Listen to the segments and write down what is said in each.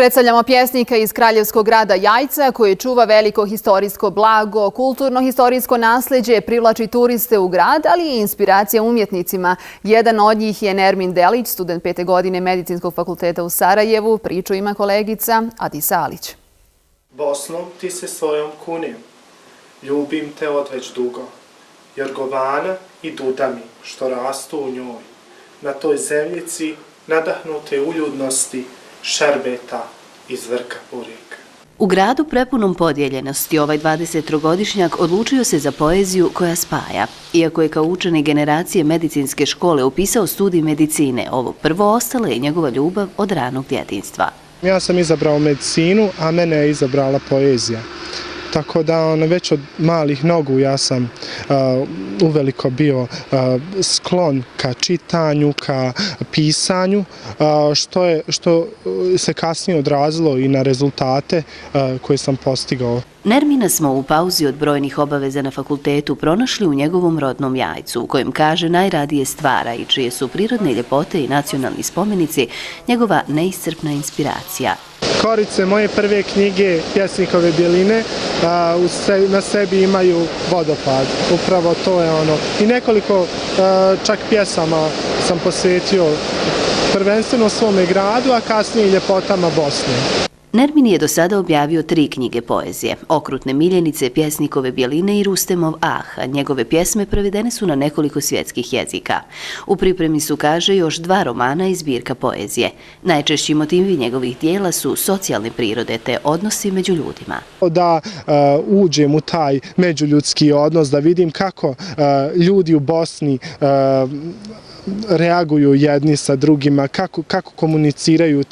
Predstavljamo pjesnika iz kraljevskog grada Jajca koji čuva veliko historijsko blago, kulturno-historijsko nasljeđe, privlači turiste u grad, ali i inspiracija umjetnicima. Jedan od njih je Nermin Delić, student 5. godine Medicinskog fakulteta u Sarajevu. Priču ima kolegica Adisa Alić. Bosno, ti se svojom kunim, ljubim te odveć dugo, jorgovana i dudami što rastu u njoj, na toj zemljici nadahnute uljudnosti, šerbeta iz vrka Burika. U gradu prepunom podijeljenosti ovaj 23-godišnjak odlučio se za poeziju koja spaja. Iako je kao učenik generacije medicinske škole upisao studij medicine, ovo prvo ostala je njegova ljubav od ranog djetinjstva. Ja sam izabrao medicinu, a mene je izabrala poezija. Tako da već od malih nogu ja sam uveliko bio sklon ka čitanju, ka pisanju, što se kasnije odrazilo i na rezultate koje sam postigao. Nermina smo u pauzi od brojnih obaveza na fakultetu pronašli u njegovom rodnom Jajcu, u kojem kaže najradije stvara i čije su prirodne ljepote i nacionalni spomenici njegova neiscrpna inspiracija. Korice moje prve knjige, Pjesnikove bjeline, na sebi imaju vodopad. Upravo to je ono. I nekoliko čak pjesama sam posvetio prvenstveno svome gradu, a kasnije i ljepotama Bosne. Nermin je do sada objavio 3 knjige poezije, Okrutne miljenice, Pjesnikove bjeline i Rustemov ah, a njegove pjesme prevedene su na nekoliko svjetskih jezika. U pripremi su, kaže, još 2 romana i zbirka poezije. Najčešći motivi njegovih dijela su socijalne prirode te odnosi među ljudima. Da uđem u taj međuljudski odnos, da vidim kako ljudi u Bosni reaguju jedni sa drugima, kako komuniciraju,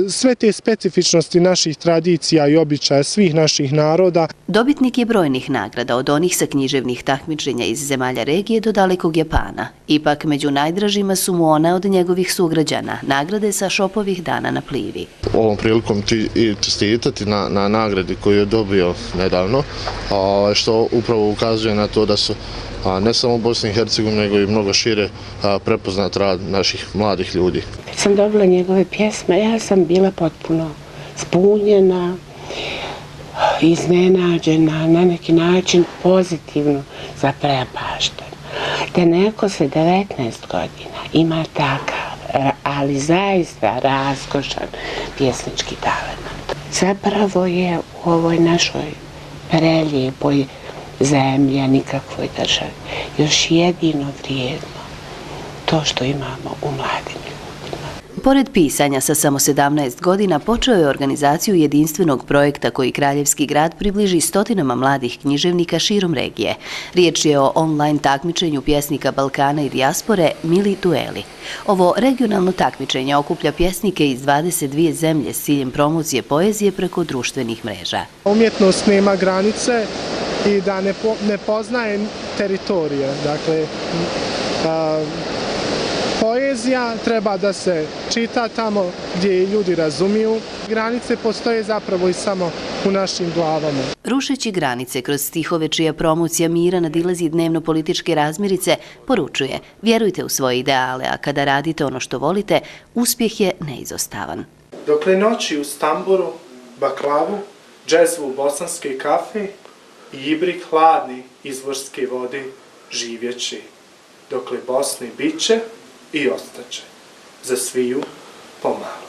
sve te specifičnosti naših tradicija i običaja svih naših naroda. Dobitnik je brojnih nagrada, od onih sa književnih takmičenja iz zemalja regije do dalekog Japana. Ipak među najdražima su mu ona od njegovih sugrađana, nagrade sa Šopovih dana na Plivi. Ovom prilikom i čestitati na nagradi koju je dobio nedavno, što upravo ukazuje na to da su ne samo u Bosni i Hercegovini, nego i mnogo šire prepoznat rad naših mladih ljudi. Kad sam dobila njegove pjesme, ja sam bila potpuno zbunjena, iznenađena, na neki način pozitivno zaprepaštena. Da neko sa 19 godina ima takav, ali zaista raskošan pjesnički talent. Zapravo je u ovoj našoj prelijepoj zemlji, a nikakvoj državi još jedino vrijedno to što imamo u mladim ljudima. Pored pisanja sa samo 17 godina počeo je organizaciju jedinstvenog projekta koji Kraljevski grad približi stotinama mladih književnika širom regije. Riječ je o online takmičenju pjesnika Balkana i dijaspore Mili dueli. Ovo regionalno takmičenje okuplja pjesnike iz 22 zemlje s ciljem promocije poezije preko društvenih mreža. Umjetnost nema granice i da ne poznaje teritorije. Dakle, poezija treba da se čita tamo gdje ljudi razumiju. Granice postoje zapravo i samo u našim glavama. Rušeći granice kroz stihove čija promocija mira nadilazi dnevno političke razmirice, poručuje: vjerujte u svoje ideale, a kada radite ono što volite, uspjeh je neizostavan. Dokle noći u Stamburu, baklavu, džezvu bosanske kafe i ibrik hladni izvorske vode živjeći, dokle Bosne biće i ostaće, za sviju pomalo.